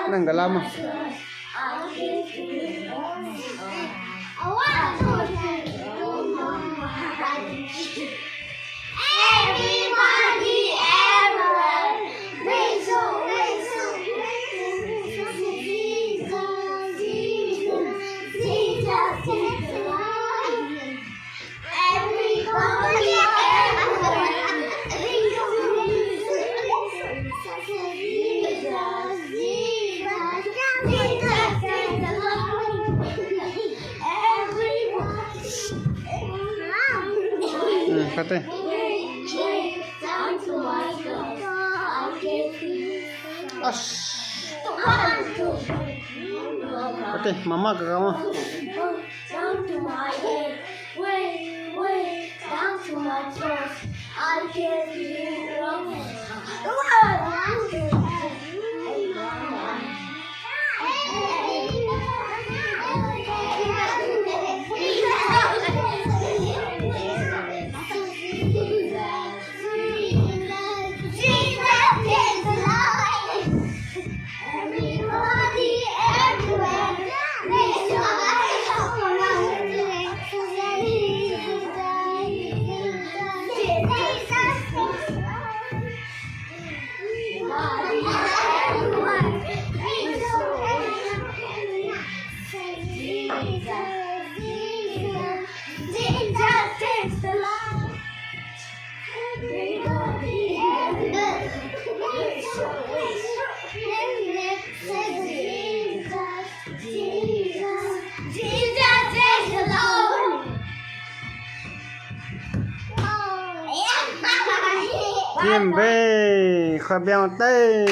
Nang galam. Chate. Ash. Chate, mama ke kamu. Down to my head, way, down to my toes. I can't feel wrong. Chim về khỏi béo tê.